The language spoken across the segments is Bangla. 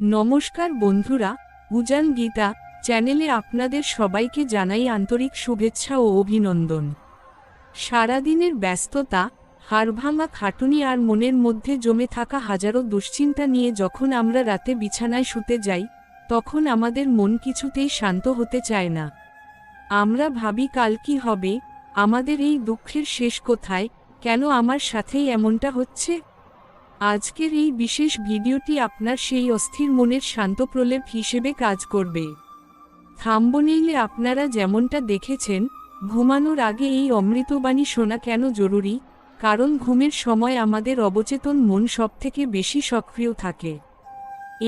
নমস্কার বন্ধুরা, উজান গীতা চ্যানেলে আপনাদের সবাইকে জানাই আন্তরিক শুভেচ্ছা ও অভিনন্দন। সারাদিনের ব্যস্ততা, হাড়ভাঙা খাটুনি আর মনের মধ্যে জমে থাকা হাজারো দুশ্চিন্তা নিয়ে যখন আমরা রাতে বিছানায় শুতে যাই, তখন আমাদের মন কিছুতেই শান্ত হতে চায় না। আমরা ভাবি কাল কি হবে, আমাদের এই দুঃখের শেষ কোথায়, কেন আমার সাথেই এমনটা হচ্ছে। আজকের এই বিশেষ ভিডিওটি আপনার সেই অস্থির মনের শান্ত প্রলেপ হিসেবে কাজ করবে। থাম্বনেইলে আপনারা যেমনটা দেখেছেন, ঘুমানোর আগে এই অমৃতবাণী শোনা কেন জরুরি, কারণ ঘুমের সময় আমাদের অবচেতন মন সবথেকে বেশি সক্রিয় থাকে।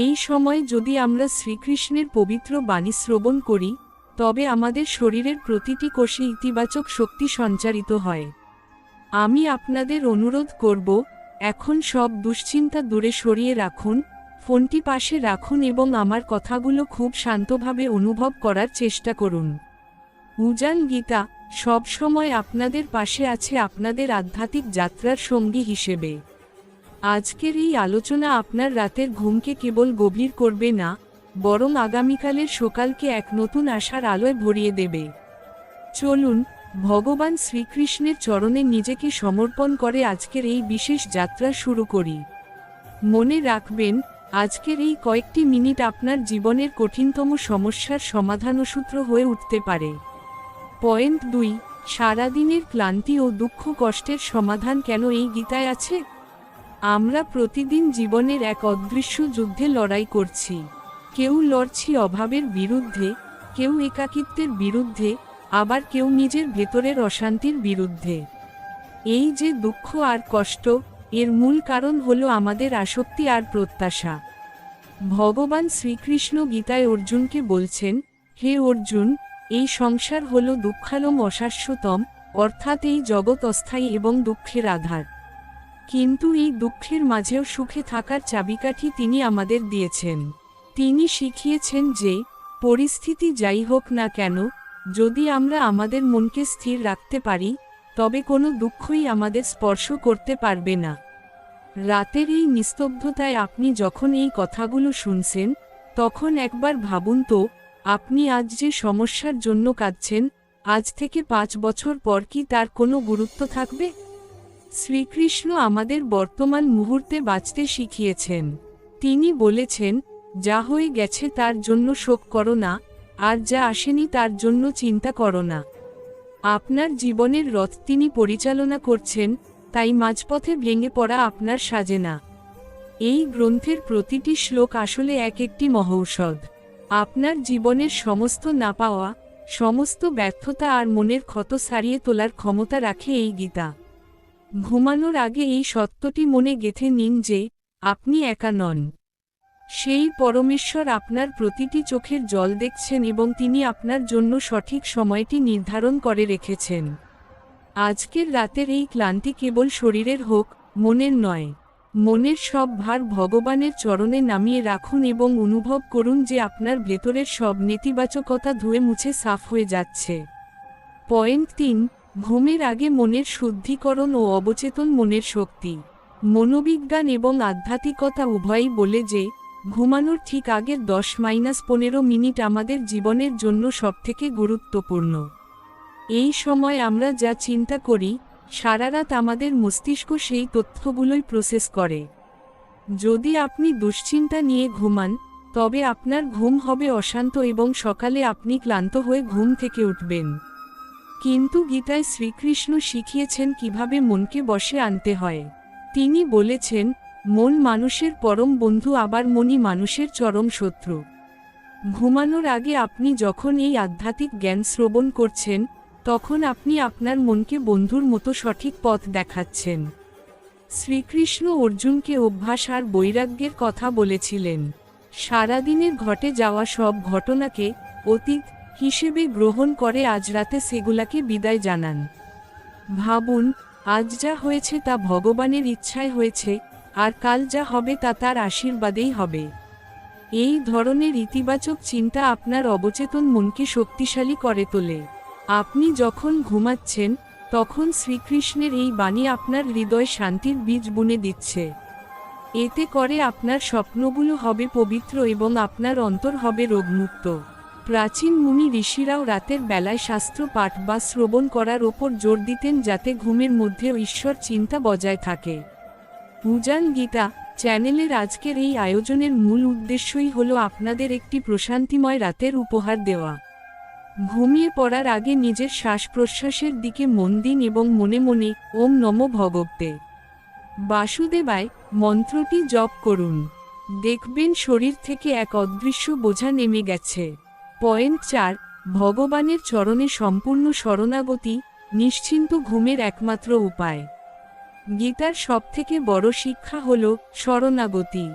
এই সময় যদি আমরা শ্রীকৃষ্ণের পবিত্র বাণী শ্রবণ করি, তবে আমাদের শরীরের প্রতিটি কোষে ইতিবাচক শক্তি সঞ্চারিত হয়। আমি আপনাদের অনুরোধ করব, এখন সব দুশ্চিন্তা দূরে সরিয়ে রাখুন, ফোনটি পাশে রাখুন এবং আমার কথাগুলো খুব শান্তভাবে অনুভব করার চেষ্টা করুন। উজান গীতা সব সময় আপনাদের পাশে আছে আপনাদের আধ্যাত্মিক যাত্রার সঙ্গী হিসেবে। আজকের এই আলোচনা আপনার রাতের ঘুমকে কেবল গভীর করবে না, বরং আগামীকালের সকালকে এক নতুন আশার আলোয় ভরিয়ে দেবে। চলুন ভগবান শ্রীকৃষ্ণের চরণে নিজেকে সমর্পণ করে আজকের এই বিশেষ যাত্রা শুরু করি। মনে রাখবেন, আজকের এই কয়েকটি মিনিট আপনার জীবনের কঠিনতম সমস্যার সমাধানসূত্র হয়ে উঠতে পারে। পয়েন্ট 2, সারাদিনের ক্লান্তি ও দুঃখ কষ্টের সমাধান কেন এই গীতায় আছে। আমরা প্রতিদিন জীবনের এক অদৃশ্য যুদ্ধে লড়াই করছি। কেউ লড়ছি অভাবের বিরুদ্ধে, কেউ একাকিত্বের বিরুদ্ধে, আবার কেউ নিজের ভেতরের অশান্তির বিরুদ্ধে। এই যে দুঃখ আর কষ্ট, এর মূল কারণ হলো আমাদের আসক্তি আর প্রত্যাশা। ভগবান শ্রীকৃষ্ণ গীতায় অর্জুনকে বলছেন, হে অর্জুন, এই সংসার হলো দুঃখালম অশাশ্বতম, অর্থাৎ এই জগৎ অস্থায়ী এবং দুঃখের আধার। কিন্তু এই দুঃখের মাঝেও সুখে থাকার চাবিকাঠি তিনি আমাদের দিয়েছেন। তিনি শিখিয়েছেন যে, পরিস্থিতি যাই হোক না কেন, যদি আমরা আমাদের মনকে স্থির রাখতে পারি, তবে কোনো দুঃখই আমাদের স্পর্শ করতে পারবে না। রাতের এই নিস্তব্ধতায় আপনি যখন এই কথাগুলো শুনছেন, তখন একবার ভাবুন তো, আপনি আজ যে সমস্যার জন্য কাঁদছেন, আজ থেকে 5 বছর পর কি তার কোনো গুরুত্ব থাকবে। শ্রীকৃষ্ণ আমাদের বর্তমান মুহূর্তে বাঁচতে শিখিয়েছেন। তিনি বলেছেন, যা হয়ে গেছে তার জন্য শোক করো না, আর যা আসেনি তার জন্য চিন্তা করো না। আপনার জীবনের রথ তিনি পরিচালনা করছেন, তাই মাঝপথে ভেঙে পড়া আপনার সাজে না। এই গ্রন্থের প্রতিটি শ্লোক আসলে এক একটি মহৌষধ। আপনার জীবনের সমস্ত না পাওয়া, সমস্ত ব্যর্থতা আর মনের ক্ষত সারিয়ে তোলার ক্ষমতা রাখে এই গীতা। ঘুমানোর আগে এই সত্যটি মনে গেঁথে নিন যে, আপনি একা নন। সেই পরমেশ্বর আপনার প্রতিটি চোখের জল দেখছেন এবং তিনি আপনার জন্য সঠিক সময়টি নির্ধারণ করে রেখেছেন। আজকের রাতের এই ক্লান্তি কেবল শরীরের হোক, মনের নয়। মনের সব ভার ভগবানের চরণে নামিয়ে রাখুন এবং অনুভব করুন যে আপনার ভেতরের সব নেতিবাচকতা ধুয়ে মুছে সাফ হয়ে যাচ্ছে। পয়েন্ট 3, ঘুমের আগে মনের শুদ্ধিকরণ ও অবচেতন মনের শক্তি। মনোবিজ্ঞান এবং আধ্যাত্মিকতা উভয়ই বলে যে, ঘুমানোর ঠিক আগের 10-15 মিনিট আমাদের জীবনের জন্য সবথেকে গুরুত্বপূর্ণ। এই সময় আমরা যা চিন্তা করি, সারা রাত আমাদের মস্তিষ্ক সেই তথ্যগুলোই প্রসেস করে। যদি আপনি দুশ্চিন্তা নিয়ে ঘুমান, তবে আপনার ঘুম হবে অশান্ত এবং সকালে আপনি ক্লান্ত হয়ে ঘুম থেকে উঠবেন। কিন্তু গীতায় শ্রীকৃষ্ণ শিখিয়েছেন কিভাবে মনকে বশে আনতে হয়। তিনি বলেছেন, মন মানুষের পরম বন্ধু, আবার মনই মানুষের চরম শত্রু। ঘুমানোর আগে আপনি যখন এই আধ্যাত্মিক জ্ঞান শ্রবণ করছেন, তখন আপনি আপনার মনকে বন্ধুর মতো সঠিক পথ দেখাচ্ছেন। শ্রীকৃষ্ণ অর্জুনকে অভ্যাস আর বৈরাগ্যের কথা বলেছিলেন। সারাদিনের ঘটে যাওয়া সব ঘটনাকে অতীত হিসেবে গ্রহণ করে আজ রাতে সেগুলাকে বিদায় জানান। ভাবুন, আজ যা হয়েছে তা ভগবানের ইচ্ছায় হয়েছে, আর কাল যা হবে তা তার আশীর্বাদেই হবে। এই ধরনের ইতিবাচক চিন্তা আপনার অবচেতন মনকে শক্তিশালী করে তোলে। আপনি যখন ঘুমাচ্ছেন, তখন শ্রীকৃষ্ণের এই বাণী আপনার হৃদয়ে শান্তির বীজ বুনে দিচ্ছে। এতে করে আপনার স্বপ্নগুলো হবে পবিত্র এবং আপনার অন্তর হবে রোগমুক্ত। প্রাচীন মুনি ঋষিরাও রাতের বেলায় শাস্ত্র পাঠ বা শ্রবণ করার ওপর জোর দিতেন যাতে ঘুমের মধ্যেও ঈশ্বর চিন্তা বজায় থাকে। উজান গীতা চ্যানেলের আজকের এই আয়োজনের মূল উদ্দেশ্যই হলো আপনাদের একটি প্রশান্তিময় রাতের উপহার দেওয়া। ঘুমিয়ে পড়ার আগে নিজের শ্বাস প্রশ্বাসের দিকে মন দিন এবং মনে মনে ওম নমো ভগবতে বাসুদেবায় মন্ত্রটি জপ করুন। দেখবেন শরীর থেকে এক অদৃশ্য বোঝা নেমে গেছে। পয়েন্ট 4, ভগবানের চরণে সম্পূর্ণ শরণাগতি নিশ্চিন্ত ঘুমের একমাত্র উপায়। গীতার সবথেকে বড় শিক্ষা হল শরণাগতি।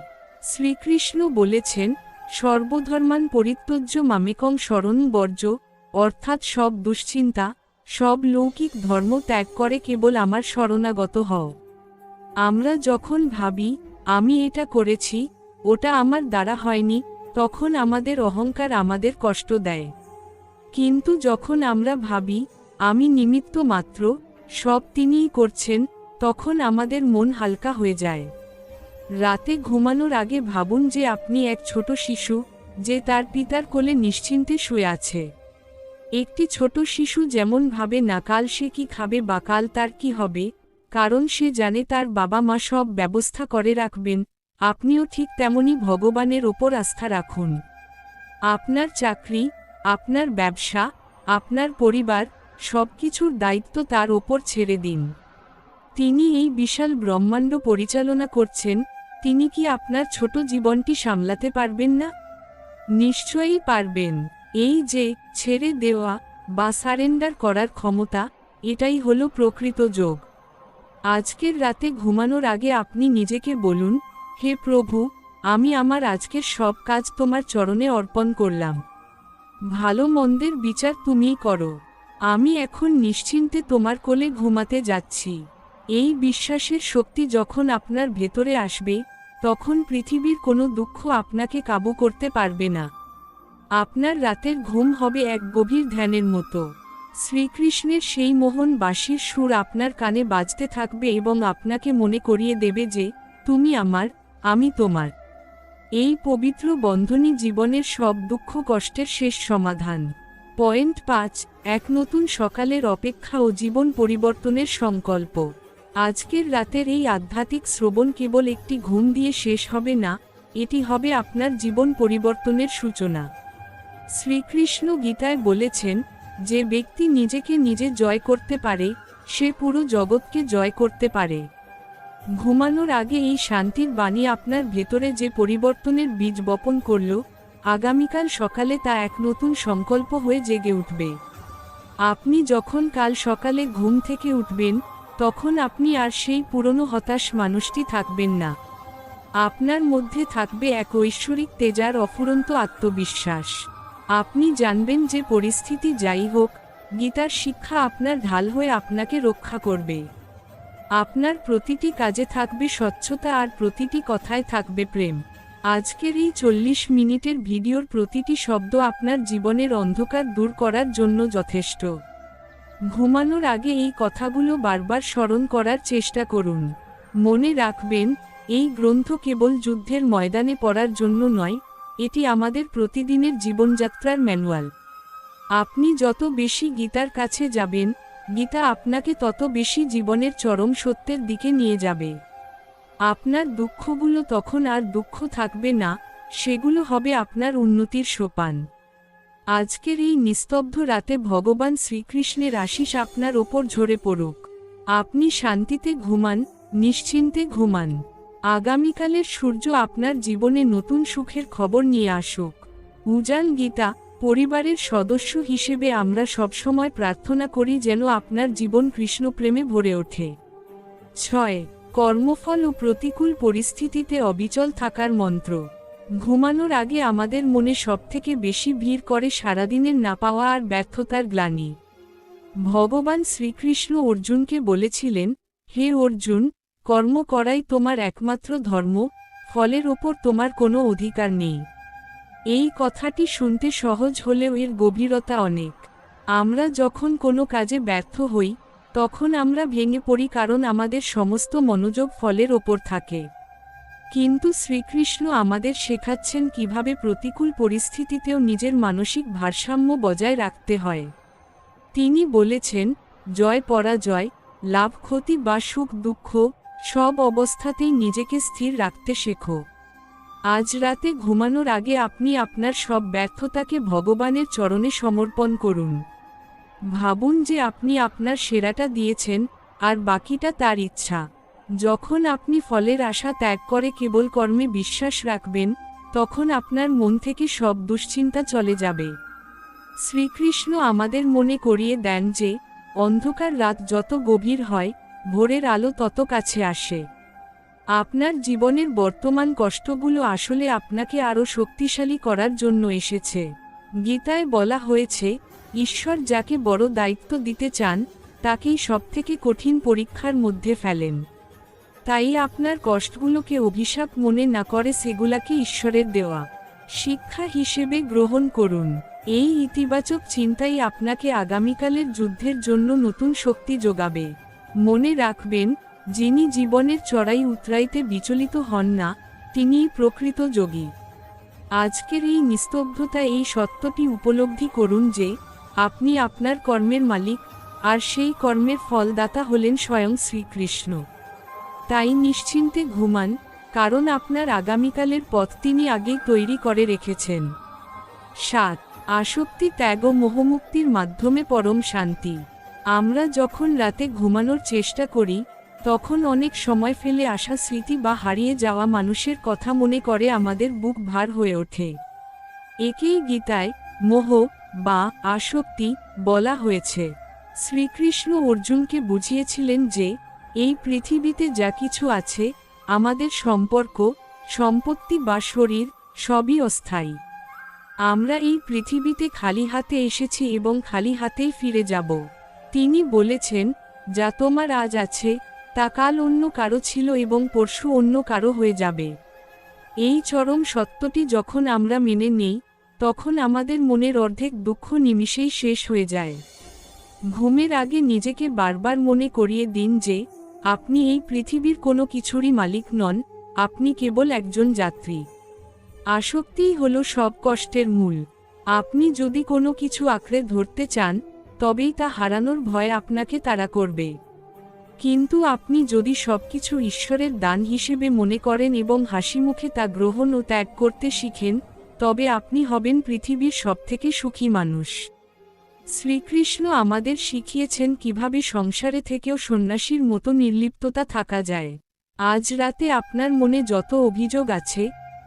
শ্রীকৃষ্ণ বলেছেন, সর্বধর্মান পরিত্যজ্য মামেকং শরণ বর্জ্য, অর্থাৎ সব দুশ্চিন্তা, সব লৌকিক ধর্ম ত্যাগ করে কেবল আমার শরণাগত হও। আমরা যখন ভাবি আমি এটা করেছি, ওটা আমার দ্বারা হয়নি, তখন আমাদের অহংকার আমাদের কষ্ট দেয়। কিন্তু যখন আমরা ভাবি আমি নিমিত্ত মাত্র, সব তিনিই করছেন, তখন আমাদের মন হালকা হয়ে যায়। রাতে ঘুমানোর আগে ভাবুন যে আপনি এক ছোট শিশু, যে তার পিতার কোলে নিশ্চিন্তে শুয়ে আছে। একটি ছোট শিশু যেমন ভাবে না কাল সে কি খাবে বা কাল তার কি হবে, কারণ সে জানে তার বাবা মা সব ব্যবস্থা করে রাখবেন, আপনিও ঠিক তেমনি ভগবানের ওপর আস্থা রাখুন। আপনার চাকরি, আপনার ব্যবসা, আপনার পরিবার, সবকিছুর দায়িত্ব তার ওপর ছেড়ে দিন। তিনি এই বিশাল ব্রহ্মাণ্ড পরিচালনা করছেন, তিনি কি আপনার ছোট জীবনটি সামলাতে পারবেন না? নিশ্চয়ই পারবেন। এই যে ছেড়ে দেওয়া বা সারেন্ডার করার ক্ষমতা, এটাই হলো প্রকৃত যোগ। আজকের রাতে ঘুমানোর আগে আপনি নিজেকে বলুন, হে প্রভু, আমি আমার আজকের সব কাজ তোমার চরণে অর্পণ করলাম। ভালো মন্দের বিচার তুমিই করো। আমি এখন নিশ্চিন্তে তোমার কোলে ঘুমাতে যাচ্ছি। এই বিশ্বাসের শক্তি যখন আপনার ভেতরে আসবে, তখন পৃথিবীর কোনো দুঃখ আপনাকে কাবু করতে পারবে না। আপনার রাতের ঘুম হবে এক গভীর ধ্যানের মতো। শ্রীকৃষ্ণের সেই মোহন বাঁশির সুর আপনার কানে বাজতে থাকবে এবং আপনাকে মনে করিয়ে দেবে যে তুমি আমার, আমি তোমার। এই পবিত্র বন্ধনই জীবনের সব দুঃখ কষ্টের শেষ সমাধান। পয়েন্ট 5, এক নতুন সকালের অপেক্ষা ও জীবন পরিবর্তনের সংকল্প। আজকের রাতের এই আধ্যাত্মিক শ্রবণ কেবল একটি ঘুম দিয়ে শেষ হবে না, এটি হবে আপনার জীবন পরিবর্তনের সূচনা। শ্রীকৃষ্ণ গীতায় বলেছেন, যে ব্যক্তি নিজেকে নিজে জয় করতে পারে, সে পুরো জগৎকে জয় করতে পারে। ঘুমানোর আগে এই শান্তির বাণী আপনার ভেতরে যে পরিবর্তনের বীজ বপন করল, আগামীকাল সকালে তা এক নতুন সংকল্প হয়ে জেগে উঠবে। আপনি যখন কাল সকালে ঘুম থেকে উঠবেন, তখন আপনি আর সেই পুরনো হতাশ মানুষটি থাকবেন না। আপনার মধ্যে থাকবে এক ঐশ্বরিক তেজার অফুরন্ত আত্মবিশ্বাস। আপনি জানবেন যে পরিস্থিতি যাই হোক, গীতার শিক্ষা আপনার ঢাল হয়ে আপনাকে রক্ষা করবে। আপনার প্রতিটি কাজে থাকবে স্বচ্ছতা আর প্রতিটি কথায় থাকবে প্রেম। আজকের এই 40 মিনিটের ভিডিওর প্রতিটি শব্দ আপনার জীবনের অন্ধকার দূর করার জন্য যথেষ্ট। ঘুমানোর আগে এই কথাগুলো বারবার স্মরণ করার চেষ্টা করুন। মনে রাখবেন, এই গ্রন্থ কেবল যুদ্ধের ময়দানে পড়ার জন্য নয়, এটি আমাদের প্রতিদিনের জীবনযাত্রার ম্যানুয়াল। আপনি যত বেশি গীতার কাছে যাবেন, গীতা আপনাকে তত বেশি জীবনের চরম সত্যের দিকে নিয়ে যাবে। আপনার দুঃখগুলো তখন আর দুঃখ থাকবে না, সেগুলো হবে আপনার উন্নতির সোপান। আজকের এই নিস্তব্ধ রাতে ভগবান শ্রীকৃষ্ণের আশীষ আপনার ওপর ঝরে পড়ুক। আপনি শান্তিতে ঘুমান, নিশ্চিন্তে ঘুমান। আগামীকালের সূর্য আপনার জীবনে নতুন সুখের খবর নিয়ে আসুক। উজান গীতা পরিবারের সদস্য হিসেবে আমরা সবসময় প্রার্থনা করি যেন আপনার জীবন কৃষ্ণপ্রেমে ভরে ওঠে। 6, কর্মফল ও প্রতিকূল পরিস্থিতিতে অবিচল থাকার মন্ত্র। ঘুমানোর আগে আমাদের মনে সবথেকে বেশি ভিড় করে সারাদিনের না পাওয়া আর ব্যর্থতার গ্লানি। ভগবান শ্রীকৃষ্ণ অর্জুনকে বলেছিলেন, হে অর্জুন, কর্ম করাই তোমার একমাত্র ধর্ম, ফলের ওপর তোমার কোনো অধিকার নেই। এই কথাটি শুনতে সহজ হলেও এর গভীরতা অনেক। আমরা যখন কোনো কাজে ব্যর্থ হই, তখন আমরা ভেঙে পড়ি কারণ আমাদের সমস্ত মনোযোগ ফলের ওপর থাকে। কিন্তু শ্রীকৃষ্ণ আমাদের শেখাচ্ছেন কিভাবে প্রতিকূল পরিস্থিতিতেও নিজের মানসিক ভারসাম্য বজায় রাখতে হয়। তিনি বলেছেন, জয় পরাজয়, লাভ ক্ষতি বা সুখ দুঃখ, সব অবস্থাতেই নিজেকে স্থির রাখতে শেখো। আজ রাতে ঘুমানোর আগে আপনি আপনার সব ব্যর্থতাকে ভগবানের চরণে সমর্পণ করুন। ভাবুন যে আপনি আপনার সেরাটা দিয়েছেন, আর বাকিটা তার ইচ্ছা। যখন আপনি ফলের আশা ত্যাগ করে কেবল কর্মে বিশ্বাস রাখবেন, তখন আপনার মন থেকে সব দুশ্চিন্তা চলে যাবে। শ্রীকৃষ্ণ আমাদের মনে করিয়ে দেন যে, অন্ধকার রাত যত গভীর হয়, ভোরের আলো তত কাছে আসে। আপনার জীবনের বর্তমান কষ্টগুলো আসলে আপনাকে আরও শক্তিশালী করার জন্য এসেছে। গীতায় বলা হয়েছে, ঈশ্বর যাকে বড় দায়িত্ব দিতে চান, তাকেই সবথেকে কঠিন পরীক্ষার মধ্যে ফেলেন। তাই আপনার কষ্টগুলোকে অভিশাপ মনে না করে সেগুলাকে ঈশ্বরের দেওয়া শিক্ষা হিসেবে গ্রহণ করুন। এই ইতিবাচক চিন্তাই আপনাকে আগামীকালের যুদ্ধের জন্য নতুন শক্তি যোগাবে। মনে রাখবেন, যিনি জীবনের চড়াই উতরাইতে বিচলিত হন না, তিনিই প্রকৃত যোগী। আজকের এই নিস্তব্ধতা এই সত্যটি উপলব্ধি করুন যে, আপনি আপনার কর্মের মালিক, আর সেই কর্মের ফলদাতা হলেন স্বয়ং শ্রীকৃষ্ণ। তাই নিশ্চিন্তে ঘুমান, কারণ আপনার আগামীকালের পথ তিনি আগেই তৈরি করে রেখেছেন। ৭. আসক্তি ত্যাগ ও মোহমুক্তির মাধ্যমে পরম শান্তি। আমরা যখন রাতে ঘুমানোর চেষ্টা করি, তখন অনেক সময় ফেলে আসা স্মৃতি বা হারিয়ে যাওয়া মানুষের কথা মনে করে আমাদের বুক ভার হয়ে ওঠে। একেই গীতায় মোহ বা আসক্তি বলা হয়েছে। শ্রীকৃষ্ণ অর্জুনকে বুঝিয়েছিলেন যে, এই পৃথিবীতে যা কিছু আছে, আমাদের সম্পর্ক, সম্পত্তি বা শরীর, সবই অস্থায়ী। আমরা এই পৃথিবীতে খালি হাতে এসেছি এবং খালি হাতেই ফিরে যাব। তিনি বলেছেন, যা তোমার আজ আছে, তা কাল অন্য কারো ছিল এবং পরশু অন্য কারো হয়ে যাবে। এই চরম সত্যটি যখন আমরা মেনে নেই, তখন আমাদের মনের অর্ধেক দুঃখ নিমিষেই শেষ হয়ে যায়। ঘুমের আগে নিজেকে বারবার মনে করিয়ে দিন যে, আপনি এই পৃথিবীর কোনো কিছুরই মালিক নন, আপনি কেবল একজন যাত্রী। আসক্তিই হলো সব কষ্টের মূল। আপনি যদি কোনো কিছু আঁকড়ে ধরতে চান, তবেই তা হারানোর ভয় আপনাকে তাড়া করবে। কিন্তু আপনি যদি সবকিছু ঈশ্বরের দান হিসেবে মনে করেন এবং হাসিমুখে তা গ্রহণ ও ত্যাগ করতে শিখেন, তবে আপনি হবেন পৃথিবীর সবথেকে সুখী মানুষ। শ্রীকৃষ্ণ আমাদের শিখিয়েছেন কিভাবে সংসারে থেকেও সন্ন্যাসীর মতো নির্লিপ্ততা থাকা যায়। আজ রাতে আপনার মনে যত অভিযোগ আছে,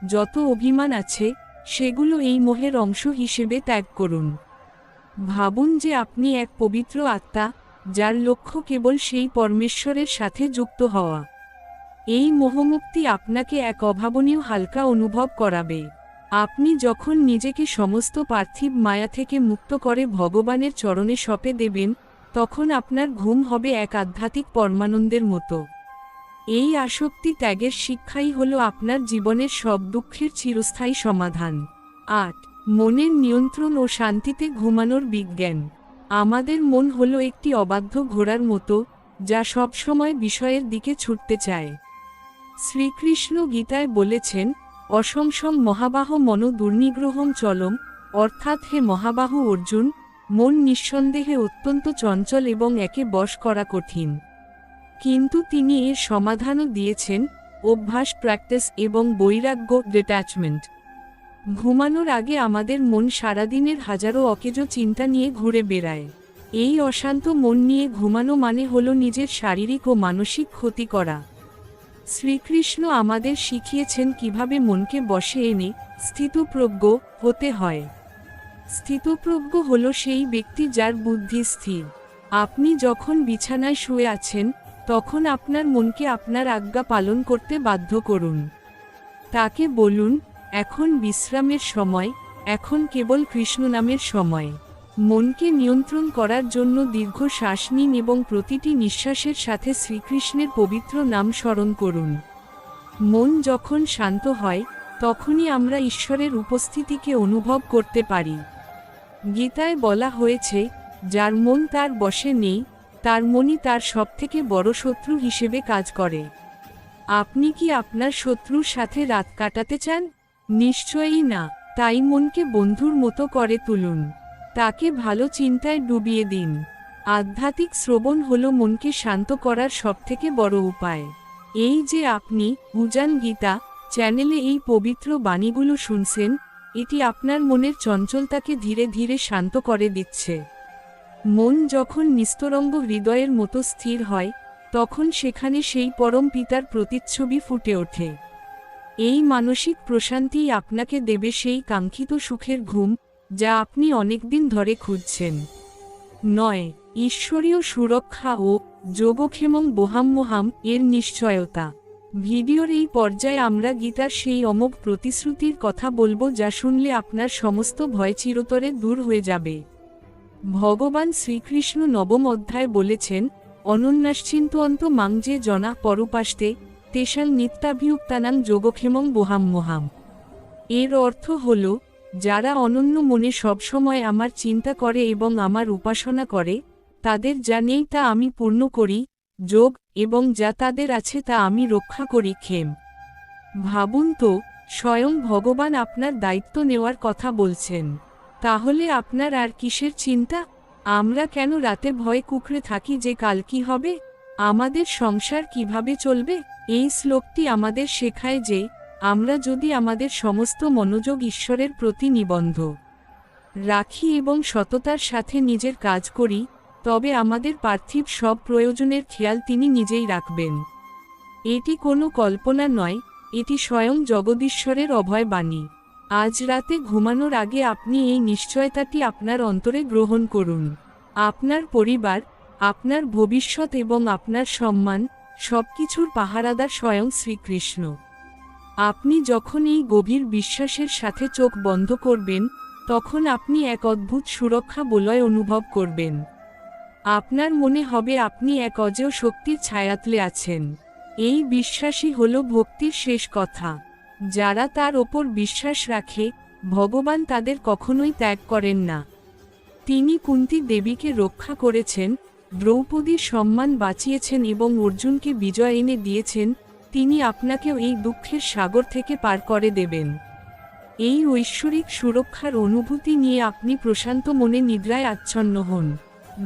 যত অভিমান আছে, সেগুলো এই মোহের অংশ হিসেবে ত্যাগ করুন। ভাবুন যে আপনি এক পবিত্র আত্মা, যার লক্ষ্য কেবল সেই পরমেশ্বরের সাথে যুক্ত হওয়া। এই মোহমুক্তি আপনাকে এক অভাবনীয় হালকা অনুভব করাবে। আপনি যখন নিজেকে সমস্ত পার্থিব মায়া থেকে মুক্ত করে ভগবানের চরণে সঁপে দেবেন, তখন আপনার ঘুম হবে এক আধ্যাত্মিক পরমানন্দের মতো। এই আসক্তি ত্যাগের শিক্ষাই হল আপনার জীবনের সব দুঃখের চিরস্থায়ী সমাধান। ৮. মনের নিয়ন্ত্রণ ও শান্তিতে ঘুমানোর বিজ্ঞান। আমাদের মন হলো একটি অবাধ্য ঘোড়ার মতো, যা সবসময় বিষয়ের দিকে ছুটতে চায়। শ্রীকৃষ্ণ গীতায় বলেছেন, অসংসম মহাবাহ মন দুর্নিগ্রহম চলম, অর্থাৎ হে মহাবাহু অর্জুন, মন নিঃসন্দেহে অত্যন্ত চঞ্চল এবং একে বশ করা কঠিন। কিন্তু তিনি এর সমাধানও দিয়েছেন, অভ্যাস প্র্যাকটিস এবং বৈরাগ্য ডিট্যাচমেন্ট। ঘুমানোর আগে আমাদের মন সারাদিনের হাজারো অকেজো চিন্তা নিয়ে ঘুরে বেড়ায়। এই অশান্ত মন নিয়ে ঘুমানো মানে হলো নিজের শারীরিক ও মানসিক ক্ষতি করা। শ্রীকৃষ্ণ আমাদের শিখিয়েছেন কিভাবে মনকে বশে এনে স্থিতপ্রজ্ঞ হতে হয়। স্থিতপ্রজ্ঞ হলো সেই ব্যক্তি যার বুদ্ধি স্থির। আপনি যখন বিছানায় শুয়ে আছেন, তখন আপনার মনকে আপনার আজ্ঞা পালন করতে বাধ্য করুন। তাকে বলুন, এখন বিশ্রামের সময়, এখন কেবল কৃষ্ণ নামের সময়। মনকে নিয়ন্ত্রণ করার জন্য দীর্ঘ শ্বাস নিন এবং প্রতিটি নিঃশ্বাসের সাথে শ্রীকৃষ্ণের পবিত্র নাম স্মরণ করুন। মন যখন শান্ত হয়, তখনই আমরা ঈশ্বরের উপস্থিতিকে অনুভব করতে পারি। গীতায় বলা হয়েছে, যার মন তার বশে নেই, তার মনই তার সবথেকে বড় শত্রু হিসেবে কাজ করে। আপনি কি আপনার শত্রুর সাথে রাত কাটাতে চান? নিশ্চয়ই না। তাই মনকে বন্ধুর মতো করে তুলুন। তাকে ভালো চিন্তায় ডুবিয়ে দিন। আধ্যাত্মিক শ্রবণ হলো মনকে শান্ত করার সবথেকে বড় উপায়। এই যে আপনি উজান গীতা চ্যানেলে এই পবিত্র বাণীগুলো শুনছেন, এটি আপনার মনের চঞ্চলতাকে ধীরে ধীরে শান্ত করে দিচ্ছে। মন যখন নিস্তরঙ্গ হৃদয়ের মতো স্থির হয়, তখন সেখানে সেই পরম পিতার প্রতিচ্ছবি ফুটে ওঠে। এই মানসিক প্রশান্তিই আপনাকে দেবে সেই কাঙ্ক্ষিত সুখের ঘুম, যা আপনি অনেকদিন ধরে খুঁজছেন। 9. ঈশ্বরীয় সুরক্ষা ও যোগক্ষেমং বোহাম্মহাম এর নিশ্চয়তা। ভিডিওর এই পর্যায়ে আমরা গীতার সেই অমোঘ প্রতিশ্রুতির কথা বলবো, যা শুনলে আপনার সমস্ত ভয় চিরতরে দূর হয়ে যাবে। ভগবান শ্রীকৃষ্ণ নবম অধ্যায়ে বলেছেন, অনন্যাশ্চিন্তয়ন্ত মাং যে জনা পরুপাস্তে তেষাং নিত্যাভিযুক্তানাং যোগক্ষেমং বোহাম্মহাম। এর অর্থ হল, যারা অনন্য মনে সবসময় আমার চিন্তা করে এবং আমার উপাসনা করে, তাদের যা নেই তা আমি পূর্ণ করি যোগ, এবং যা তাদের আছে তা আমি রক্ষা করি ক্ষেম। ভাবুন তো, স্বয়ং ভগবান আপনার দায়িত্ব নেওয়ার কথা বলছেন। তাহলে আপনার আর কিসের চিন্তা? আমরা কেন রাতে ভয়ে কুঁকড়ে থাকি যে কাল কি হবে, আমাদের সংসার কিভাবে চলবে? এই শ্লোকটি আমাদের শেখায় যে, আমরা যদি আমাদের সমস্ত মনোযোগ ঈশ্বরের প্রতি নিবদ্ধ রাখি এবং সততার সাথে নিজের কাজ করি, তবে আমাদের পার্থিব সব প্রয়োজনের খেয়াল তিনি নিজেই রাখবেন। এটি কোনো কল্পনা নয়, এটি স্বয়ং জগদীশ্বরের অভয় বাণী। আজ রাতে ঘুমানোর আগে আপনি এই নিশ্চয়তাটি আপনার অন্তরে গ্রহণ করুন। আপনার পরিবার, আপনার ভবিষ্যৎ এবং আপনার সম্মান, সবকিছুর পাহারাদার স্বয়ং শ্রীকৃষ্ণ। আপনি যখন এই গভীর বিশ্বাসের সাথে চোখ বন্ধ করবেন, তখন আপনি এক অদ্ভুত সুরক্ষা বলয় অনুভব করবেন। আপনার মনে হবে আপনি এক অজেয় শক্তির ছায়াতলে আছেন। এই বিশ্বাসই হল ভক্তির শেষ কথা। যারা তার ওপর বিশ্বাস রাখে, ভগবান তাদের কখনোই ত্যাগ করেন না। তিনি কুন্তী দেবীকে রক্ষা করেছেন, দ্রৌপদীর সম্মান বাঁচিয়েছেন এবং অর্জুনকে বিজয় এনে দিয়েছেন। তিনি আপনাকেও এই দুঃখের সাগর থেকে পার করে দেবেন। এই ঐশ্বরিক সুরক্ষার অনুভূতি নিয়ে আপনি প্রশান্ত মনে নিদ্রায় আচ্ছন্ন হন।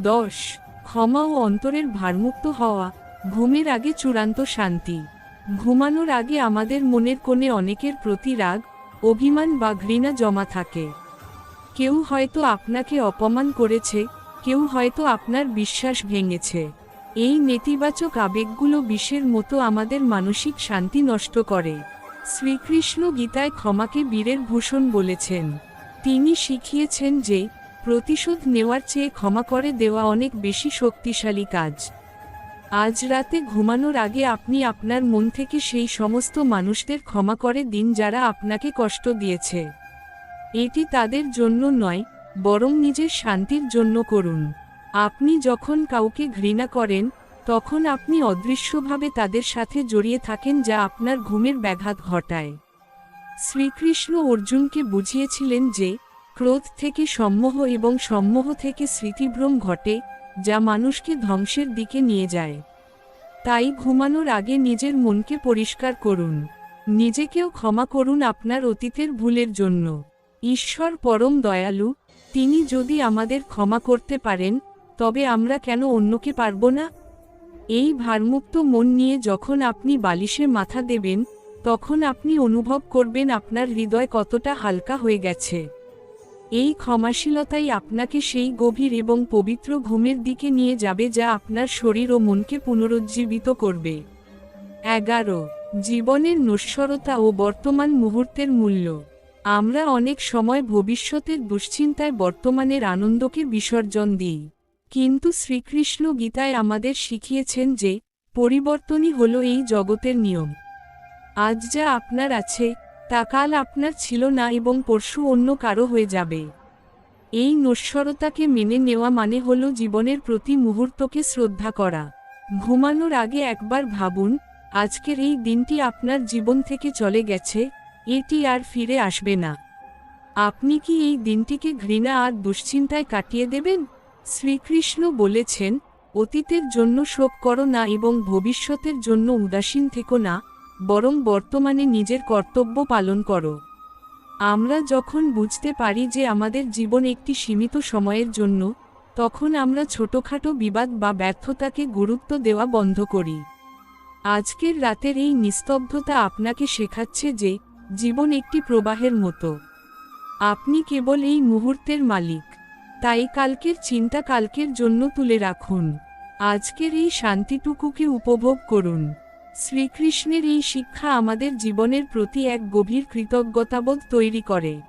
10. ক্ষমা ও অন্তরের ভারমুক্ত হওয়া ঘুমের আগে চূড়ান্ত শান্তি। ঘুমানোর আগে আমাদের মনের কোণে অনেকের প্রতি রাগ, অভিমান বা ঘৃণা জমা থাকে। কেউ হয়তো আপনাকে অপমান করেছে, কেউ হয়তো আপনার বিশ্বাস ভেঙেছে। এই নেতিবাচক আবেগগুলো বিষের মতো আমাদের মানসিক শান্তি নষ্ট করে। শ্রীকৃষ্ণ গীতায় ক্ষমাকে বীরের ভূষণ বলেছেন। তিনি শিখিয়েছেন যে, প্রতিশোধ নেওয়ার চেয়ে ক্ষমা করে দেওয়া অনেক বেশি শক্তিশালী কাজ। আজ রাতে ঘুমানোর আগে আপনি আপনার মন থেকে সেই সমস্ত মানুষদের ক্ষমা করে দিন যারা আপনাকে কষ্ট দিয়েছে। এটি তাদের জন্য নয়, বরং নিজের শান্তির জন্য করুন। আপনি যখন কাউকে ঘৃণা করেন, তখন আপনি অদৃশ্যভাবে তাদের সাথে জড়িয়ে থাকেন, যা আপনার ঘুমের ব্যাঘাত ঘটায়। শ্রীকৃষ্ণ অর্জুনকে বুঝিয়েছিলেন যে, ক্রোধ থেকে সম্মোহ এবং সম্মোহ থেকে স্মৃতিভ্রম ঘটে, যা মানুষকে ধ্বংসের দিকে নিয়ে যায়। তাই ঘুমানোর আগে নিজের মনকে পরিষ্কার করুন। নিজেকেও ক্ষমা করুন আপনার অতীতের ভুলের জন্য। ঈশ্বর পরম দয়ালু, তিনি যদি আমাদের ক্ষমা করতে পারেন, তবে আমরা কেন অন্যকে পারব না? এই ভারমুক্ত মন নিয়ে যখন আপনি বালিশে মাথা দেবেন, তখন আপনি অনুভব করবেন আপনার হৃদয় কতটা হালকা হয়ে গেছে। এই ক্ষমাশীলতাই আপনাকে সেই গভীর এবং পবিত্র ঘুমের দিকে নিয়ে যাবে, যা আপনার শরীর ও মনকে পুনরুজ্জীবিত করবে। 11. জীবনের নশ্বরতা ও বর্তমান মুহূর্তের মূল্য। আমরা অনেক সময় ভবিষ্যতের দুশ্চিন্তায় বর্তমানের আনন্দকে বিসর্জন দিই। কিন্তু শ্রীকৃষ্ণ গীতায় আমাদের শিখিয়েছেন যে, পরিবর্তনই হলো এই জগতের নিয়ম। আজ যা আপনার আছে, তা কাল আপনার ছিল না এবং পরশু অন্য কারো হয়ে যাবে। এই নশ্বরতাকে মেনে নেওয়া মানে হলো জীবনের প্রতি মুহূর্তকে শ্রদ্ধা করা। ঘুমানোর আগে একবার ভাবুন, আজকের এই দিনটি আপনার জীবন থেকে চলে গেছে, এটি আর ফিরে আসবে না। আপনি কি এই দিনটিকে ঘৃণা আর দুশ্চিন্তায় কাটিয়ে দেবেন? শ্রীকৃষ্ণ বলেছেন, অতীতের জন্য শোক করো না এবং ভবিষ্যতের জন্য উদাসীন থেকো না, বরং বর্তমানে নিজের কর্তব্য পালন করো। আমরা যখন বুঝতে পারি যে আমাদের জীবন একটি সীমিত সময়ের জন্য, তখন আমরা ছোটখাটো বিবাদ বা ব্যর্থতাকে গুরুত্ব দেওয়া বন্ধ করি। আজকের রাতের এই নিস্তব্ধতা আপনাকে শেখাচ্ছে যে জীবন একটি প্রবাহের মতো। আপনি কেবল এই মুহূর্তের মালিক। তাই কালকের চিন্তা কালকের জন্য তুলে রাখুন। আজকের এই শান্তিটুকুকে উপভোগ করুন। শ্রীকৃষ্ণের এই শিক্ষা আমাদের জীবনের প্রতি এক গভীর কৃতজ্ঞতাবোধ তৈরি করে।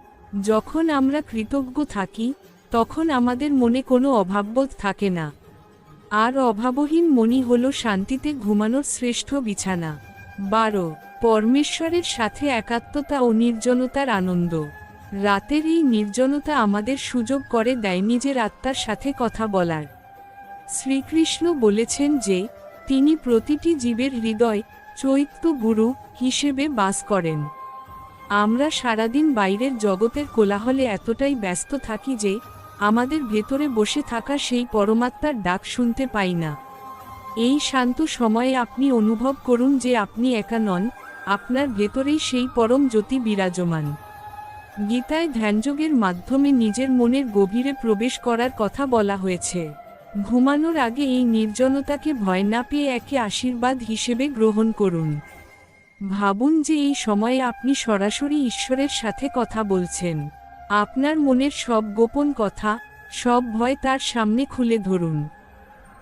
যখন আমরা কৃতজ্ঞ থাকি, তখন আমাদের মনে কোনো অভাববোধ থাকে না। আর অভাবহীন মনই হল শান্তিতে ঘুমানোর শ্রেষ্ঠ বিছানা। 12. পরমেশ্বরের সাথে একাত্মতা ও নির্জনতার আনন্দ। রাতের এই নির্জনতা আমাদের সুযোগ করে দেয় নিজের আত্মার সাথে কথা বলার। শ্রীকৃষ্ণ বলেছেন যে তিনি প্রতিটি জীবের হৃদয় চৈত্য গুরু হিসেবে বাস করেন। আমরা সারাদিন বাইরের জগতের কোলাহলে এতটাই ব্যস্ত থাকি যে আমাদের ভেতরে বসে থাকা সেই পরমাত্মার ডাক শুনতে পাই না। এই শান্ত সময়ে আপনি অনুভব করুন যে আপনি একা নন, আপনার ভেতরেই সেই পরম জ্যোতি বিরাজমান। গীতায় ধ্যানযোগের মাধ্যমে নিজের মনের গভীরে প্রবেশ করার কথা বলা হয়েছে। ঘুমানোর আগে এই নির্জনতাকে ভয় না পেয়ে একে আশীর্বাদ হিসেবে গ্রহণ করুন। ভাবুন যে এই সময়ে আপনি সরাসরি ঈশ্বরের সাথে কথা বলছেন। আপনার মনের সব গোপন কথা, সব ভয় তার সামনে খুলে ধরুন।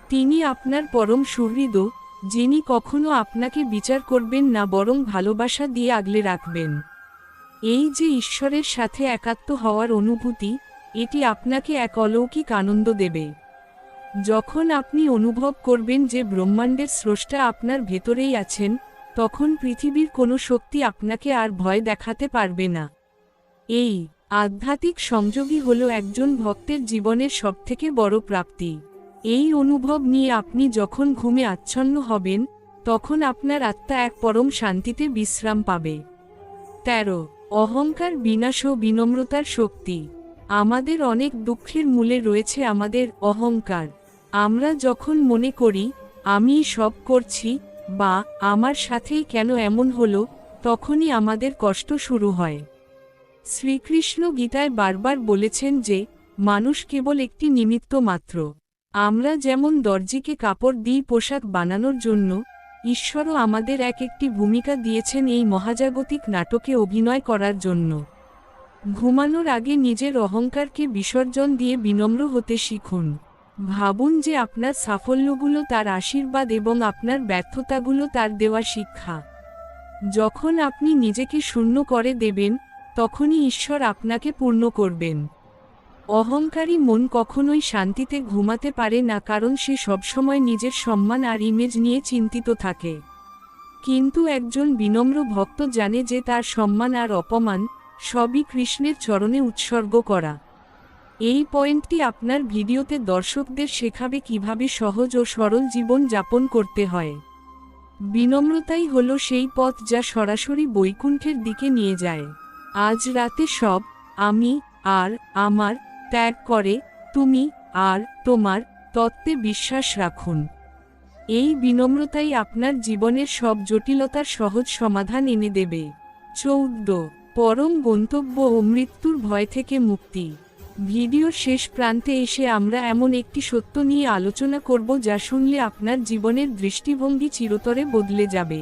তিনি আপনার পরম সুহৃদ, যিনি কখনো আপনাকে বিচার করবেন না বরং ভালোবাসা দিয়ে আগলে রাখবেন। এই যে ঈশ্বরের সাথে একাত্ম হওয়ার অনুভূতি, এটি আপনাকে এক অলৌকিক আনন্দ দেবে। যখন আপনি অনুভব করবেন যে ব্রহ্মাণ্ডের স্রষ্টা আপনার ভেতরেই আছেন, তখন পৃথিবীর কোনো শক্তি আপনাকে আর ভয় দেখাতে পারবে না। এই আধ্যাত্মিক সংযোগই হলো একজন ভক্তের জীবনের সবথেকে বড় প্রাপ্তি। এই অনুভব নিয়ে আপনি যখন ঘুমে আচ্ছন্ন হবেন, তখন আপনার আত্মা এক পরম শান্তিতে বিশ্রাম পাবে। 13. অহংকার বিনাশ ও বিনম্রতার শক্তি। আমাদের অনেক দুঃখের মূলে রয়েছে আমাদের অহংকার। আমরা যখন মনে করি আমি সব করছি বা আমার সাথেই কেন এমন হলো, তখনই আমাদের কষ্ট শুরু হয়। শ্রীকৃষ্ণ গীতায় বারবার বলেছেন যে মানুষ কেবল একটি নিমিত্ত মাত্র। আমরা যেমন দর্জিকে কাপড় দিই পোশাক বানানোর জন্য, ঈশ্বরও আমাদের একটি ভূমিকা দিয়েছেন এই মহাজাগতিক নাটকে অভিনয় করার জন্য। ঘুমানোর আগে নিজের অহংকারকে বিসর্জন দিয়ে বিনম্র হতে শিখুন। ভাবুন যে আপনার সাফল্যগুলো তার আশীর্বাদ এবং আপনার ব্যর্থতাগুলো তার দেওয়া শিক্ষা। যখন আপনি নিজেকে শূন্য করে দেবেন, তখনই ঈশ্বর আপনাকে পূর্ণ করবেন। অহংকারী মন কখনোই শান্তিতে ঘুমাতে পারে না, কারণ সে সবসময় নিজের সম্মান আর ইমেজ নিয়ে চিন্তিত থাকে। কিন্তু একজন বিনম্র ভক্ত জানে যে তার সম্মান আর অপমান সবই কৃষ্ণের চরণে উৎসর্গ করা। এই পয়েন্টটি আপনার ভিডিওতে দর্শকদের শেখাবে কিভাবে সহজ ও সরল জীবন যাপন করতে হয়। বিনম্রতাই হলো সেই পথ যা সরাসরি বৈকুণ্ঠের দিকে নিয়ে যায়। আজ রাতে সব আমি আর আমার ত্যাগ করে তুমি আর তোমার তত্ত্বে বিশ্বাস রাখুন। এই বিনম্রতাই আপনার জীবনের সব জটিলতার সহজ সমাধান এনে দেবে। 14. পরম গন্তব্য ও মৃত্যুর ভয় থেকে মুক্তি। ভিডিওর শেষ প্রান্তে এসে আমরা এমন একটি সত্য নিয়ে আলোচনা করব যা শুনলে আপনার জীবনের দৃষ্টিভঙ্গি চিরতরে বদলে যাবে।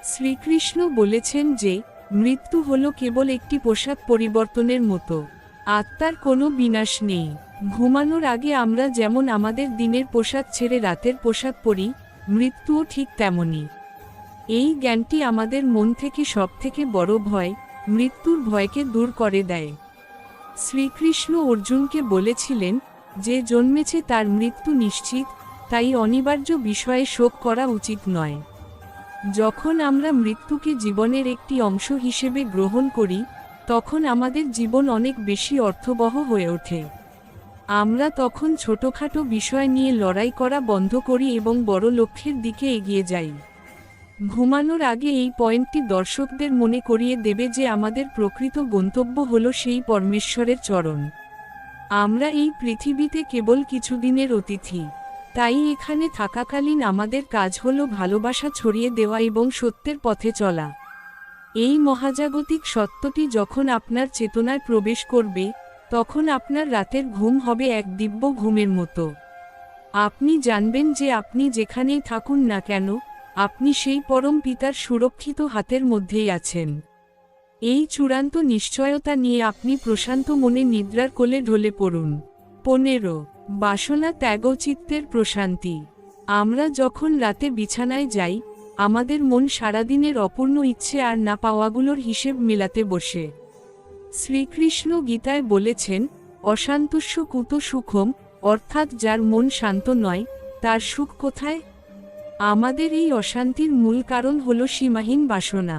শ্রীকৃষ্ণ বলেছেন যে মৃত্যু হলো কেবল একটি পোশাক পরিবর্তনের মতো, আত্মার কোনো বিনাশ নেই। ঘুমানোর আগে আমরা যেমন আমাদের দিনের পোশাক ছেড়ে রাতের পোশাক পরি, মৃত্যুও ঠিক তেমনই। এই জ্ঞানটি আমাদের মন থেকে সবথেকে বড় ভয়, মৃত্যুর ভয়কে দূর করে দেয়। শ্রীকৃষ্ণ অর্জুনকে বলেছিলেন, যে জন্মেছে তার মৃত্যু নিশ্চিত, তাই অনিবার্য বিষয়ে শোক করা উচিত নয়। যখন আমরা মৃত্যুকে জীবনের একটি অংশ হিসেবে গ্রহণ করি, তখন আমাদের জীবন অনেক বেশি অর্থবহ হয়ে ওঠে। আমরা তখন ছোটখাটো বিষয় নিয়ে লড়াই করা বন্ধ করি এবং বড় লক্ষ্যের দিকে এগিয়ে যাই। ঘুমানোর আগে এই পয়েন্টটি দর্শকদের মনে করিয়ে দেবে যে আমাদের প্রকৃত গন্তব্য হলো সেই পরমেশ্বরের চরণ। আমরা এই পৃথিবীতে কেবল কিছুদিনের অতিথি। তাই এখানে থাকাকালীন আমাদের কাজ হলো ভালোবাসা ছড়িয়ে দেওয়া এবং সত্যের পথে চলা। এই মহাজাগতিক সত্যটি যখন আপনার চেতনায় প্রবেশ করবে, তখন আপনার রাতের ঘুম হবে এক দিব্য ঘুমের মতো। আপনি জানবেন যে আপনি যেখানেই থাকুন না কেন, আপনি সেই পরম পিতার সুরক্ষিত হাতের মধ্যেই আছেন। এই চূড়ান্ত নিশ্চয়তা নিয়ে আপনি প্রশান্ত মনে নিদ্রার কোলে ঢলে পড়ুন। 15 বাসনা ত্যাগ ও চিত্তের প্রশান্তি। আমরা যখন রাতে বিছানায় যাই, আমাদের মন সারাদিনের অপূর্ণ ইচ্ছে আর না পাওয়াগুলোর হিসেব মেলাতে বসে। শ্রীকৃষ্ণ গীতায় বলেছেন, অশান্তস্য কুত সুখম, অর্থাৎ যার মন শান্ত নয়, তার সুখ কোথায়? আমাদের এই অশান্তির মূল কারণ হল সীমাহীন বাসনা।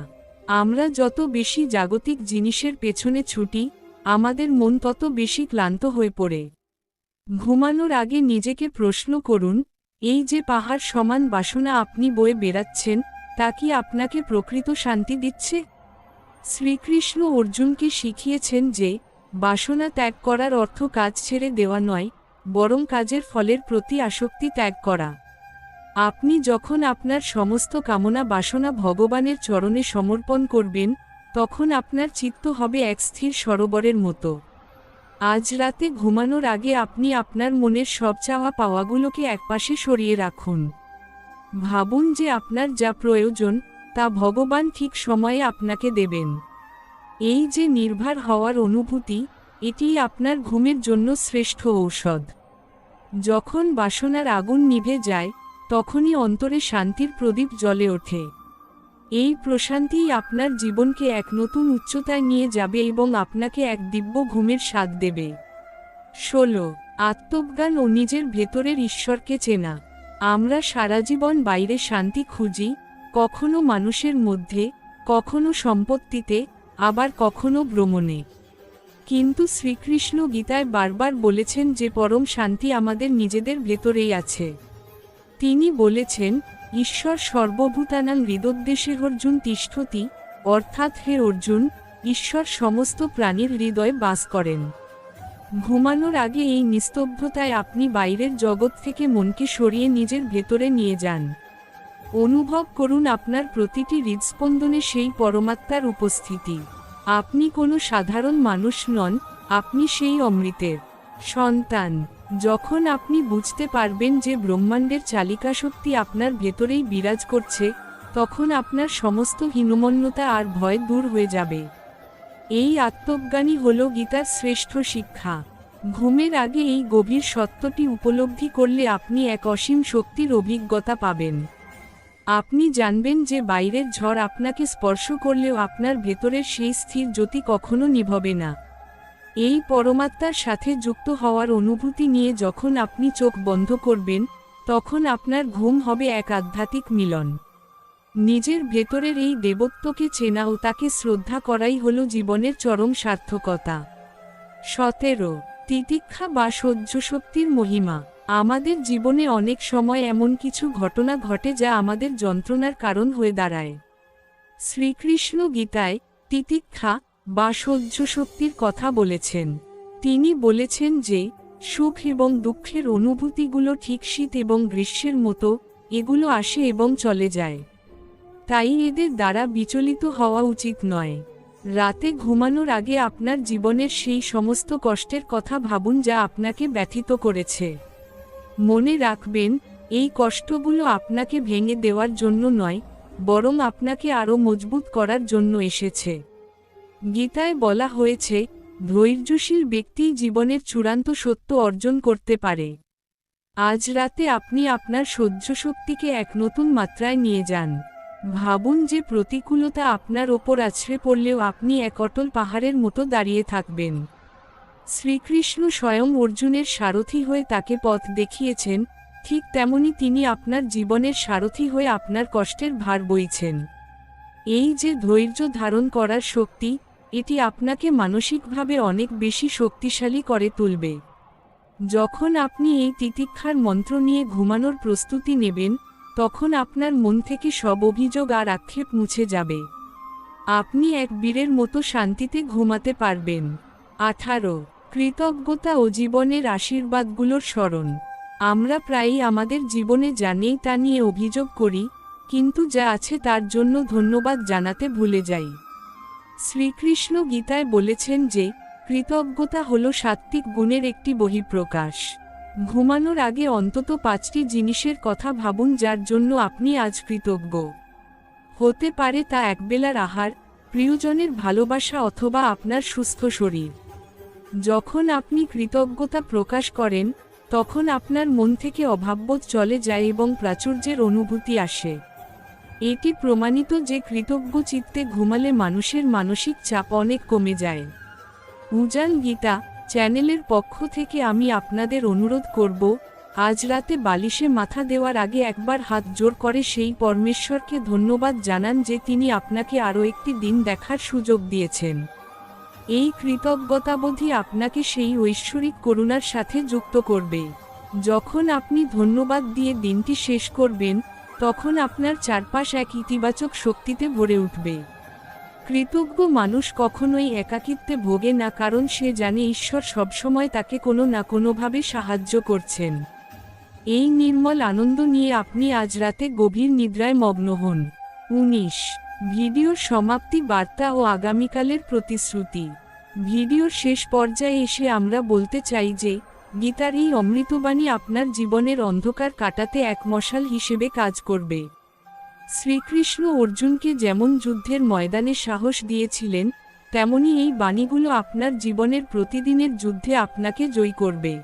আমরা যত বেশি জাগতিক জিনিসের পেছনে ছুটি, আমাদের মন তত বেশি ক্লান্ত হয়ে পড়ে। ঘুমানোর আগে নিজেকে প্রশ্ন করুন, এই যে পাহাড় সমান বাসনা আপনি বয়ে বেড়াচ্ছেন, তা কি আপনাকে প্রকৃত শান্তি দিচ্ছে? শ্রীকৃষ্ণ অর্জুনকে শিখিয়েছেন যে, বাসনা ত্যাগ করার অর্থ কাজ ছেড়ে দেওয়া নয়, বরং কাজের ফলের প্রতি আসক্তি ত্যাগ করা। আপনি যখন আপনার সমস্ত কামনা বাসনা ভগবানের চরণে সমর্পণ করবেন, তখন আপনার চিত্ত হবে এক স্থির সরোবরের মতো। আজ রাতে ঘুমানোর আগে আপনি আপনার মনের সব চাওয়া পাওয়াগুলোকে একপাশে সরিয়ে রাখুন। ভাবুন যে আপনার যা প্রয়োজন, তা ভগবান ঠিক সময়ে আপনাকে দেবেন। এই যে নির্ভর হওয়ার অনুভূতি, এটিই আপনার ঘুমের জন্য শ্রেষ্ঠ ঔষধ। যখন বাসনার আগুন নিভে যায়, তখনই অন্তরে শান্তির প্রদীপ জ্বলে ওঠে। এই প্রশান্তিই আপনার জীবনকে এক নতুন উচ্চতায় নিয়ে যাবে এবং আপনাকে এক দিব্য ঘুমের স্বাদ দেবে। 16 আত্মজ্ঞান ও নিজের ভেতরের ঈশ্বরকে চেনা। আমরা সারা জীবন বাইরে শান্তি খুঁজি, কখনো মানুষের মধ্যে, কখনো সম্পত্তিতে, আবার কখনো ভ্রমণে। কিন্তু শ্রীকৃষ্ণ গীতায় বারবার বলেছেন যে পরম শান্তি আমাদের নিজেদের ভেতরেই আছে। তিনি বলেছেন, ঈশ্বর সর্বভূতানাং হৃদোদ্দেশে অর্জুন তিষ্ঠতি, অর্থাৎ হে অর্জুন, ঈশ্বর সমস্ত প্রাণীর হৃদয়ে বাস করেন। ঘুমানোর আগে এই নিস্তব্ধতায় আপনি বাইরের জগৎ থেকে মনকে সরিয়ে নিজের ভেতরে নিয়ে যান। অনুভব করুন আপনার প্রতিটি হৃদস্পন্দনে সেই পরমাত্মার উপস্থিতি। আপনি কোনো সাধারণ মানুষ নন, আপনি সেই অমৃতের সন্তান। যখন আপনি বুঝতে পারবেন যে ব্রহ্মাণ্ডের চালিকা শক্তি আপনার ভেতরেই বিরাজ করছে, তখন আপনার সমস্ত হীনমন্যতা আর ভয় দূর হয়ে যাবে। এই আত্মজ্ঞানই হল গীতার শ্রেষ্ঠ শিক্ষা। ঘুমের আগে এই গভীর সত্যটি উপলব্ধি করলে আপনি এক অসীম শক্তির অভিজ্ঞতা পাবেন। আপনি জানবেন যে বাইরের ঝড় আপনাকে স্পর্শ করলেও আপনার ভেতরের সেই স্থির জ্যোতি কখনো নিভবে না। এই পরমাত্মার সাথে যুক্ত হওয়ার অনুভূতি নিয়ে যখন আপনি চোখ বন্ধ করবেন, তখন আপনার ঘুম হবে এক আধ্যাত্মিক মিলন। নিজের ভেতরের এই দেবত্বকে চেনা ও তাকে শ্রদ্ধা করাই হল জীবনের চরম সার্থকতা। 17 তিতিক্ষা বা সহ্য শক্তির মহিমা। আমাদের জীবনে অনেক সময় এমন কিছু ঘটনা ঘটে যা আমাদের যন্ত্রণার কারণ হয়ে দাঁড়ায়। শ্রীকৃষ্ণ গীতায় তিতিক্ষা বা সহ্য শক্তির কথা বলেছেন। তিনি বলেছেন যে, সুখ এবং দুঃখের অনুভূতিগুলো ঠিক শীত এবং গ্রীষ্মের মতো, এগুলো আসে এবং চলে যায়। তাই এদের দ্বারা বিচলিত হওয়া উচিত নয়। রাতে ঘুমানোর আগে আপনার জীবনের সেই সমস্ত কষ্টের কথা ভাবুন যা আপনাকে ব্যথিত করেছে। মনে রাখবেন, এই কষ্টগুলো আপনাকে ভেঙে দেওয়ার জন্য নয়, বরং আপনাকে আরও মজবুত করার জন্য এসেছে। গীতায় বলা হয়েছে, ধৈর্যশীল ব্যক্তিই জীবনের চূড়ান্ত সত্য অর্জন করতে পারে। আজ রাতে আপনি আপনার সহ্য শক্তিকে এক নতুন মাত্রায় নিয়ে যান। ভাবুন যে প্রতিকূলতা আপনার ওপর আছড়ে পড়লেও আপনি এক অটল পাহাড়ের মতো দাঁড়িয়ে থাকবেন। শ্রীকৃষ্ণ স্বয়ং অর্জুনের সারথি হয়ে তাকে পথ দেখিয়েছেন, ঠিক তেমনি তিনি আপনার জীবনের সারথি হয়ে আপনার কষ্টের ভার বইছেন। এই যে ধৈর্য ধারণ করার শক্তি, এটি আপনাকে মানসিকভাবে অনেক বেশি শক্তিশালী করে তুলবে। যখন আপনি এই তিতিক্ষার মন্ত্র নিয়ে ঘুমানোর প্রস্তুতি নেবেন, তখন আপনার মন থেকে সব অভিযোগ আর আক্ষেপ মুছে যাবে। আপনি এক বীরের মতো শান্তিতে ঘুমাতে পারবেন। 18 কৃতজ্ঞতা ও জীবনের আশীর্বাদগুলোর স্মরণ। আমরা প্রায়ই আমাদের জীবনে যা নেই তা নিয়ে অভিযোগ করি, কিন্তু যা আছে তার জন্য ধন্যবাদ জানাতে ভুলে যাই। শ্রীকৃষ্ণ গীতায় বলেছেন যে কৃতজ্ঞতা হল সাত্ত্বিক গুণের একটি বহিঃপ্রকাশ। ঘুমানোর আগে অন্তত 5টি জিনিসের কথা ভাবুন যার জন্য আপনি আজ কৃতজ্ঞ। হতে পারে তা একবেলার আহার, প্রিয়জনের ভালোবাসা অথবা আপনার সুস্থ শরীর। যখন আপনি কৃতজ্ঞতা প্রকাশ করেন, তখন আপনার মন থেকে অভাববোধ চলে যায় এবং প্রাচুর্যের অনুভূতি আসে। এটি প্রমাণিত যে কৃতজ্ঞ চিত্তে ঘুমালে মানুষের মানসিক চাপ অনেক কমে যায়। উজান গীতা চ্যানেলের পক্ষ থেকে আমি আপনাদের অনুরোধ করব, আজ রাতে বালিশে মাথা দেওয়ার আগে একবার হাত জোড় করে সেই পরমেশ্বরকে ধন্যবাদ জানান যে তিনি আপনাকে আরও একটি দিন দেখার সুযোগ দিয়েছেন। এই কৃতজ্ঞতাবোধই আপনাকে সেই ঐশ্বরিক করুণার সাথে যুক্ত করবে। যখন আপনি ধন্যবাদ দিয়ে দিনটি শেষ করবেন, তখন আপনার চারপাশ এক ইতিবাচক শক্তিতে ভরে উঠবে। কৃতজ্ঞ মানুষ কখনোই একাকিত্বে ভোগে না, কারণ সে জানে ঈশ্বর সবসময় তাকে কোনো না কোনোভাবে সাহায্য করছেন। এই নির্মল আনন্দ নিয়ে আপনি আজ রাতে গভীর নিদ্রায় মগ্ন হন। 19 ভিডিওর সমাপ্তি বার্তা ও আগামীকালের প্রতিশ্রুতি। ভিডিওর শেষ পর্যায়ে এসে আমরা বলতে চাই যে গীতার এই অমৃতবাণী আপনার জীবনের অন্ধকার কাটাতে এক মশাল হিসেবে কাজ করবে। শ্রীকৃষ্ণ অর্জুনকে যেমন যুদ্ধের ময়দানে সাহস দিয়েছিলেন, তেমনি এই বাণীগুলো আপনার জীবনের প্রতিদিনের যুদ্ধে আপনাকে জয়ী করবে।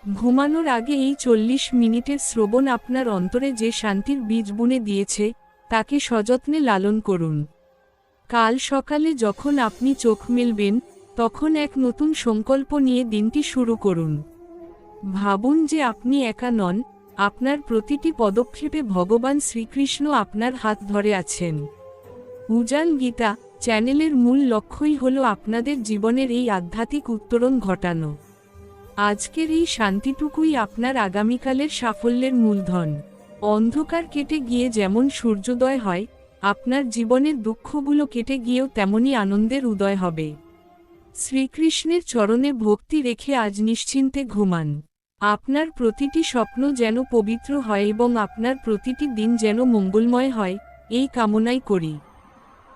ঘুমানোর আগে এই 40 মিনিটের শ্রবণ আপনার অন্তরে যে শান্তির বীজ বুনে দিয়েছে, তাকে সযত্নে লালন করুন। কাল সকালে যখন আপনি চোখ মেলবেন, তখন এক নতুন সংকল্প নিয়ে দিনটি শুরু করুন। ভাবুন যে আপনি একা নন, আপনার প্রতিটি পদক্ষেপে ভগবান শ্রীকৃষ্ণ আপনার হাত ধরে আছেন। উজান গীতা চ্যানেলের মূল লক্ষ্যই হল আপনাদের জীবনের এই আধ্যাত্মিক উত্তরণ ঘটানো। আজকের এই শান্তিটুকুই আপনার আগামীকালের সাফল্যের মূলধন। অন্ধকার কেটে গিয়ে যেমন সূর্যোদয় হয়, আপনার জীবনের দুঃখগুলো কেটে গিয়েও তেমনি আনন্দের উদয় হবে। শ্রীকৃষ্ণের চরণে ভক্তি রেখে আজ নিশ্চিন্তে ঘুমান। আপনার প্রতিটি স্বপ্ন যেন পবিত্র হয় এবং আপনার প্রতিটি দিন যেন মঙ্গলময় হয়, এই কামনাই করি।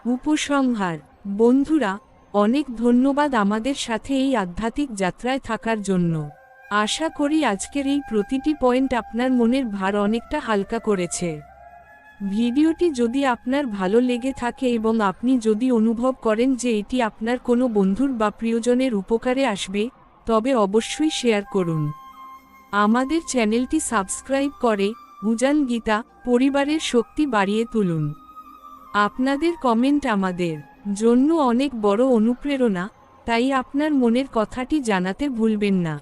উপসংহার। বন্ধুরা, অনেক ধন্যবাদ আমাদের সাথে এই আধ্যাত্মিক যাত্রায় থাকার জন্য। আশা করি আজকের এই প্রতিটি পয়েন্ট আপনার মনের ভার অনেকটা হালকা করেছে। ভিডিওটি যদি আপনার ভালো লেগে থাকে এবং আপনি যদি অনুভব করেন যে এটি আপনার কোনো বন্ধুর বা প্রিয়জনের উপকারে আসবে, তবে অবশ্যই শেয়ার করুন। আমাদের চ্যানেলটি সাবস্ক্রাইব করে উজান গীতা পরিবারের শক্তি বাড়িয়ে তুলুন। আপনাদের কমেন্ট আমাদের জন্য অনেক বড় অনুপ্রেরণা, তাই আপনার মনের কথাটি জানাতে ভুলবেন না।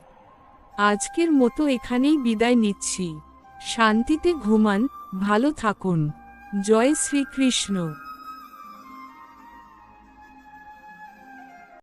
আজকের মতো এখানেই বিদায় নিচ্ছি। শান্তিতে ঘুমান, ভালো থাকুন। জয় শ্রীকৃষ্ণ।